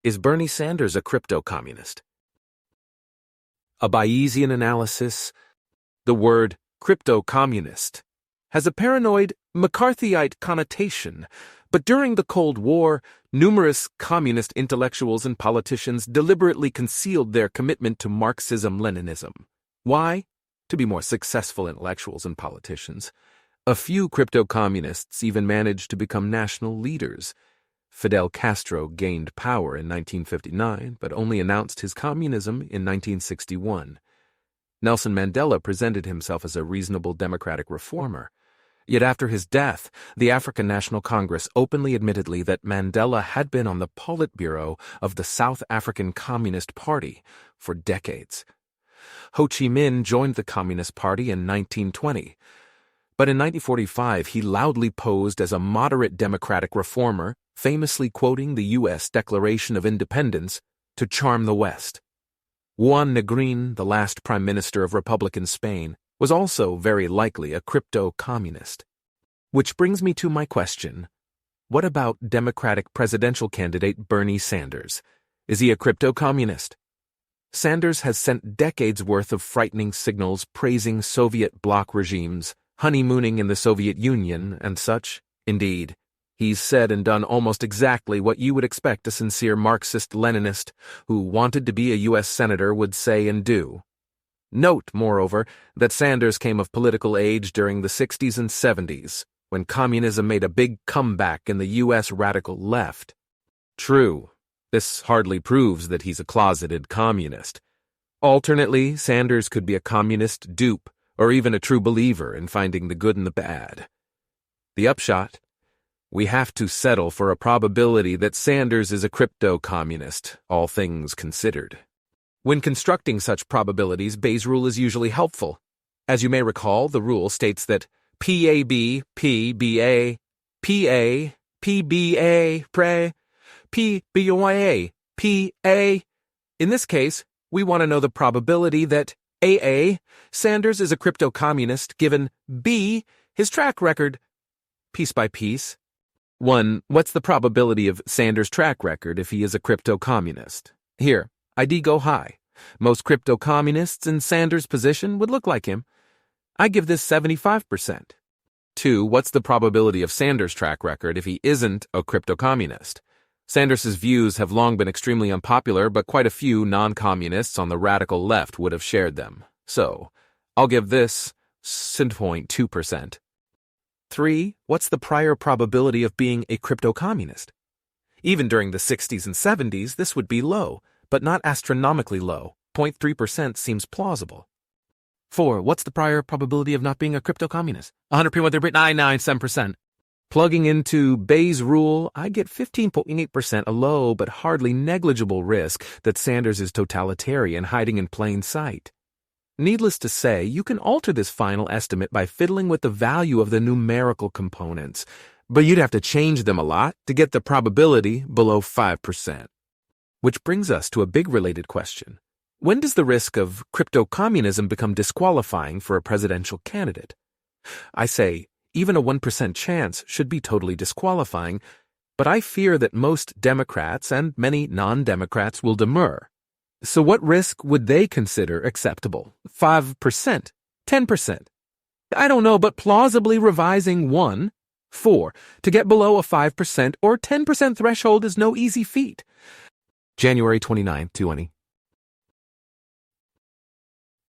Is Bernie Sanders a crypto-communist? A Bayesian analysis, the word crypto-communist has a paranoid, McCarthyite connotation, but during the Cold War, numerous communist intellectuals and politicians deliberately concealed their commitment to Marxism-Leninism. Why? To be more successful intellectuals and politicians. A few crypto-communists even managed to become national leaders. Fidel Castro gained power in 1959, but only announced his communism in 1961. Nelson Mandela presented himself as a reasonable democratic reformer. Yet after his death, the African National Congress openly admitted that Mandela had been on the Politburo of the South African Communist Party for decades. Ho Chi Minh joined the Communist Party in 1920. But in 1945, he loudly posed as a moderate democratic reformer, famously quoting the U.S. Declaration of Independence to charm the West. Juan Negrin, the last prime minister of Republican Spain, was also very likely a crypto-communist. Which brings me to my question. What about Democratic presidential candidate Bernie Sanders? Is he a crypto-communist? Sanders has sent decades' worth of frightening signals praising Soviet bloc regimes, honeymooning in the Soviet Union, and such. Indeed, he's said and done almost exactly what you would expect a sincere Marxist-Leninist who wanted to be a U.S. senator would say and do. Note, moreover, that Sanders came of political age during the 60s and 70s, when communism made a big comeback in the U.S. radical left. True, this hardly proves that he's a closeted communist. Alternately, Sanders could be a communist dupe, or even a true believer in finding the good in the bad. The upshot: we have to settle for a probability that Sanders is a crypto-communist, all things considered. When constructing such probabilities, Bayes' rule is usually helpful. As you may recall, the rule states that PAB, PBA, PA, PBA, PRE, PBOA, PA. In this case, we want to know the probability that AA, Sanders is a crypto-communist, given B, his track record. Piece by piece. 1. What's the probability of Sanders' track record if he is a crypto-communist? Here, ID go high. Most crypto-communists in Sanders' position would look like him. I give this 75%. 2. What's the probability of Sanders' track record if he isn't a crypto-communist? Sanders' views have long been extremely unpopular, but quite a few non-communists on the radical left would have shared them. So, I'll give this 0.2%. 3. What's the prior probability of being a crypto-communist? Even during the 60s and 70s, this would be low, but not astronomically low. 0.3% seems plausible. 4. What's the prior probability of not being a crypto-communist? 100.997%. Plugging into Bayes' rule, I get 15.8%, a low but hardly negligible risk that Sanders is totalitarian, hiding in plain sight. Needless to say, you can alter this final estimate by fiddling with the value of the numerical components, but you'd have to change them a lot to get the probability below 5%. Which brings us to a big related question. When does the risk of crypto-communism become disqualifying for a presidential candidate? I say, even a 1% chance should be totally disqualifying, but I fear that most Democrats and many non-Democrats will demur. So what risk would they consider acceptable? 5%? 10%? I don't know, but plausibly revising 1. 4. To get below a 5% or 10% threshold is no easy feat. January 29, 2020.